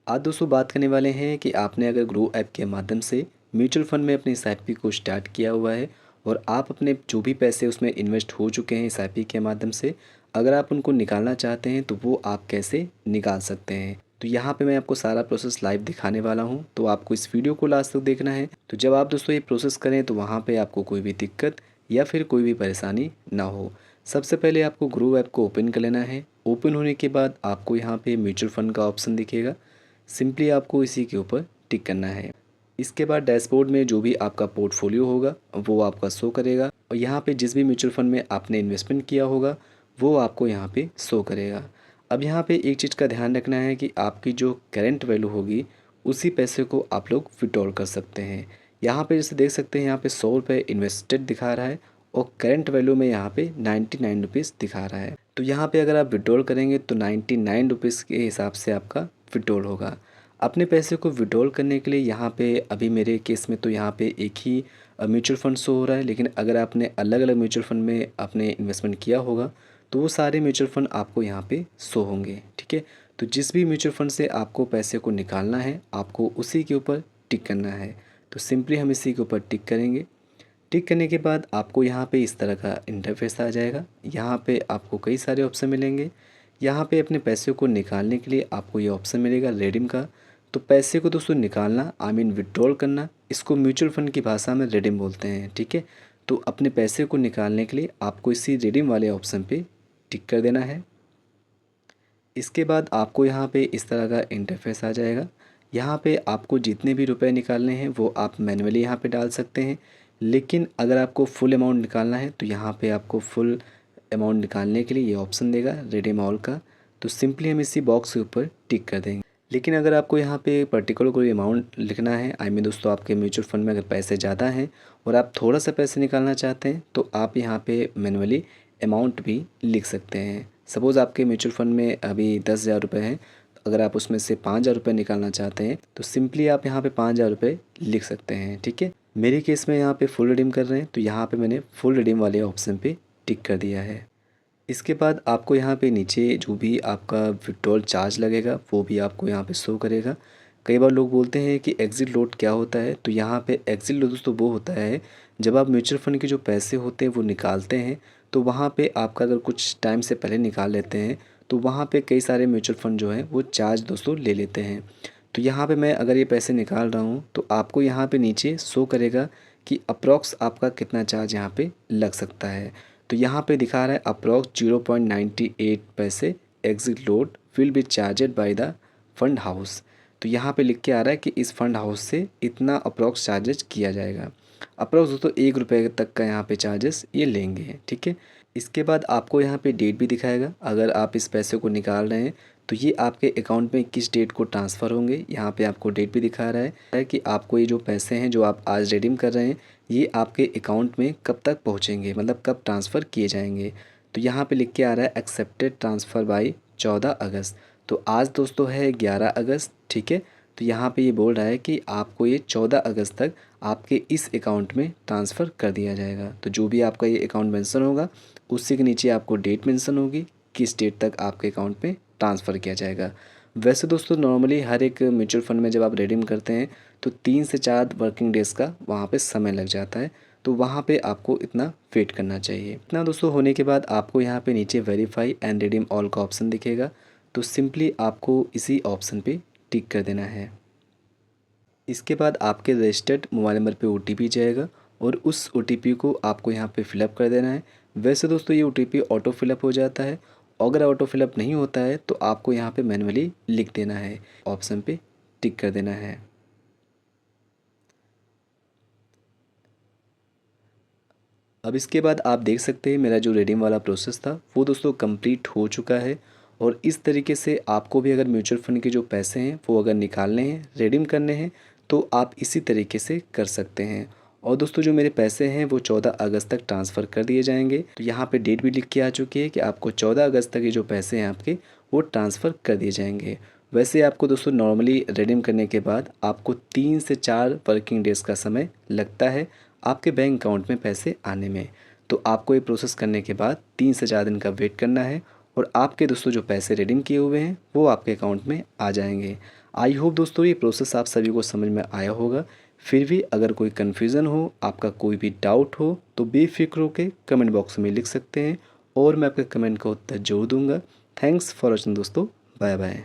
आज दोस्तों बात करने वाले हैं कि आपने अगर ग्रो ऐप के माध्यम से म्यूचुअल फंड में अपनी एसआईपी को स्टार्ट किया हुआ है और आप अपने जो भी पैसे उसमें इन्वेस्ट हो चुके हैं एसआईपी के माध्यम से, अगर आप उनको निकालना चाहते हैं तो वो आप कैसे निकाल सकते हैं। तो यहाँ पे मैं आपको सारा प्रोसेस लाइव दिखाने वाला हूँ, तो आपको इस वीडियो को लास्ट तक देखना है। तो जब आप दोस्तों ये प्रोसेस करें तो वहाँ पर आपको कोई भी दिक्कत या फिर कोई भी परेशानी ना हो। सबसे पहले आपको ग्रो ऐप को ओपन कर लेना है। ओपन होने के बाद आपको यहाँ पे म्यूचुअल फंड का ऑप्शन दिखेगा, सिंपली आपको इसी के ऊपर टिक करना है। इसके बाद डैशबोर्ड में जो भी आपका पोर्टफोलियो होगा वो आपका शो करेगा और यहाँ पे जिस भी म्यूचुअल फंड में आपने इन्वेस्टमेंट किया होगा वो आपको यहाँ पे शो करेगा। अब यहाँ पे एक चीज़ का ध्यान रखना है कि आपकी जो करंट वैल्यू होगी उसी पैसे को आप लोग विड्रॉल कर सकते हैं। यहाँ पे जैसे देख सकते हैं यहाँ पे 100 रुपये इन्वेस्टेड दिखा रहा है और करंट वैल्यू में यहाँ पे 99 रुपीज़ दिखा रहा है। तो यहाँ पे अगर आप विड्रॉल करेंगे तो 99 रुपीज़ के हिसाब से आपका विड्रॉल होगा। अपने पैसे को विड्रॉल करने के लिए यहाँ पे अभी मेरे केस में तो यहाँ पे एक ही म्यूचुअल फंड शो हो रहा है, लेकिन अगर आपने अलग अलग म्यूचुअल फंड में आपने इन्वेस्टमेंट किया होगा तो वो सारे म्यूचुअल फंड आपको यहाँ पे शो होंगे। ठीक है, तो जिस भी म्यूचुअल फंड से आपको पैसे को निकालना है आपको उसी के ऊपर टिक करना है। तो सिंपली हम इसी के ऊपर टिक करेंगे। टिक करने के बाद आपको यहाँ पे इस तरह का इंटरफेस आ जाएगा। यहाँ पे आपको कई सारे ऑप्शन मिलेंगे। यहाँ पे अपने पैसे को निकालने के लिए आपको ये ऑप्शन मिलेगा रिडीम का। तो पैसे को दोस्तों निकालना विड्रॉल करना, इसको म्यूचुअल फंड की भाषा में रिडीम बोलते हैं। ठीक है, तो अपने पैसे को निकालने के लिए आपको इसी रिडीम वाले ऑप्शन पे टिक कर देना है। इसके बाद आपको यहाँ पे इस तरह का इंटरफेस आ जाएगा। यहाँ पे आपको जितने भी रुपए निकालने हैं वो आप मैन्युअली यहाँ पे डाल सकते हैं, लेकिन अगर आपको फुल अमाउंट निकालना है तो यहाँ पे आपको फुल अमाउंट निकालने के लिए ये ऑप्शन देगा रिडीम ऑल का। तो सिंपली हम इसी बॉक्स के ऊपर टिक कर देंगे। लेकिन अगर आपको यहाँ पे पर्टिकुलर कोई अमाउंट लिखना है, दोस्तों आपके म्यूचुअल फंड में अगर पैसे ज़्यादा हैं और आप थोड़ा सा पैसे निकालना चाहते हैं तो आप यहाँ पे मैनुअली अमाउंट भी लिख सकते हैं। सपोज़ आपके म्यूचुअल फंड में अभी 10,000 रुपये हैं, तो अगर आप उसमें से 5,000 रुपये निकालना चाहते हैं तो सिंपली आप यहाँ पे 5,000 रुपये लिख सकते हैं। ठीक है, मेरे केस में यहाँ पे फुल रिडीम कर रहे हैं तो यहाँ पे मैंने फुल रिडीम वाले ऑप्शन पे टिक कर दिया है। इसके बाद आपको यहाँ पे नीचे जो भी आपका विड्रॉल चार्ज लगेगा वो भी आपको यहाँ पे शो करेगा। कई बार लोग बोलते हैं कि एग्ज़िट लोड क्या होता है, तो यहाँ पे एग्ज़िट लोड दोस्तों वो होता है जब आप म्यूचुअल फंड के जो पैसे होते हैं वो निकालते हैं तो वहाँ पे आपका अगर कुछ टाइम से पहले निकाल लेते हैं तो वहाँ पे कई सारे म्यूचुअल फंड जो हैं वो चार्ज दोस्तों ले लेते हैं। तो यहाँ पे मैं अगर ये पैसे निकाल रहा हूँ तो आपको यहाँ पे नीचे शो करेगा कि अप्रॉक्स आपका कितना चार्ज यहाँ पे लग सकता है। तो यहाँ पे दिखा रहा है अप्रॉक्स 0.98 पैसे exit load will be charged by the fund house. तो यहाँ पे लिख के आ रहा है कि इस फंड हाउस से इतना अप्रॉक्स चार्जेस किया जाएगा। अप्रॉक्स दोस्तों 1 रुपये तक का यहाँ पे चार्जेस ये लेंगे। ठीक है, इसके बाद आपको यहाँ पे डेट भी दिखाएगा। अगर आप इस पैसे को निकाल रहे हैं तो ये आपके अकाउंट में किस डेट को ट्रांसफ़र होंगे, यहाँ पे आपको डेट भी दिखा रहा है कि आपको ये जो पैसे हैं जो आप आज रिडीम कर रहे हैं ये आपके अकाउंट में कब तक पहुँचेंगे, मतलब कब ट्रांसफ़र किए जाएंगे। तो यहाँ पे लिख के आ रहा है एक्सेप्टेड ट्रांसफ़र बाई 14 अगस्त। तो आज दोस्तों है 11 अगस्त। ठीक है, तो यहाँ पे ये बोल रहा है कि आपको ये 14 अगस्त तक आपके इस अकाउंट में ट्रांसफ़र कर दिया जाएगा। तो जो भी आपका ये अकाउंट मेंशन होगा उसी के नीचे आपको डेट मेंशन होगी किस डेट तक आपके अकाउंट में ट्रांसफ़र किया जाएगा। वैसे दोस्तों नॉर्मली हर एक म्यूचुअल फंड में जब आप रिडीम करते हैं तो 3 से 4 वर्किंग डेज़ का वहाँ पे समय लग जाता है, तो वहाँ पे आपको इतना वेट करना चाहिए। इतना दोस्तों होने के बाद आपको यहाँ पे नीचे वेरीफाई एंड रिडीम ऑल का ऑप्शन दिखेगा। तो सिंपली आपको इसी ऑप्शन पे टिक कर देना है। इसके बाद आपके रजिस्टर्ड मोबाइल नंबर पे OTP जाएगा और उस OTP को आपको यहाँ पे फिलअप कर देना है। वैसे दोस्तों ये OTP ऑटो फिलअप हो जाता है, अगर ऑटो फिलअप नहीं होता है तो आपको यहाँ पे मैन्युअली लिख देना है, ऑप्शन पे टिक कर देना है। अब इसके बाद आप देख सकते हैं मेरा जो रिडीम वाला प्रोसेस था वो दोस्तों कंप्लीट हो चुका है। और इस तरीके से आपको भी अगर म्यूचुअल फंड के जो पैसे हैं वो अगर निकालने हैं, रिडीम करने हैं तो आप इसी तरीके से कर सकते हैं। और दोस्तों जो मेरे पैसे हैं वो 14 अगस्त तक ट्रांसफ़र कर दिए जाएंगे। तो यहाँ पे डेट भी लिख के आ चुकी है कि आपको 14 अगस्त तक ये जो पैसे हैं आपके वो ट्रांसफ़र कर दिए जाएंगे। वैसे आपको दोस्तों नॉर्मली रिडीम करने के बाद आपको 3 से 4 वर्किंग डेज़ का समय लगता है आपके बैंक अकाउंट में पैसे आने में। तो आपको ये प्रोसेस करने के बाद 3 से 4 दिन का वेट करना है और आपके दोस्तों जो पैसे रिडीम किए हुए हैं वो आपके अकाउंट में आ जाएंगे। आई होप दोस्तों ये प्रोसेस आप सभी को समझ में आया होगा। फिर भी अगर कोई कन्फ्यूज़न हो, आपका कोई भी डाउट हो तो बेफिक्र होकर कमेंट बॉक्स में लिख सकते हैं और मैं आपके कमेंट का उत्तर ज़रूर दूंगा। थैंक्स फॉर वॉचिंग दोस्तों। Bye bye.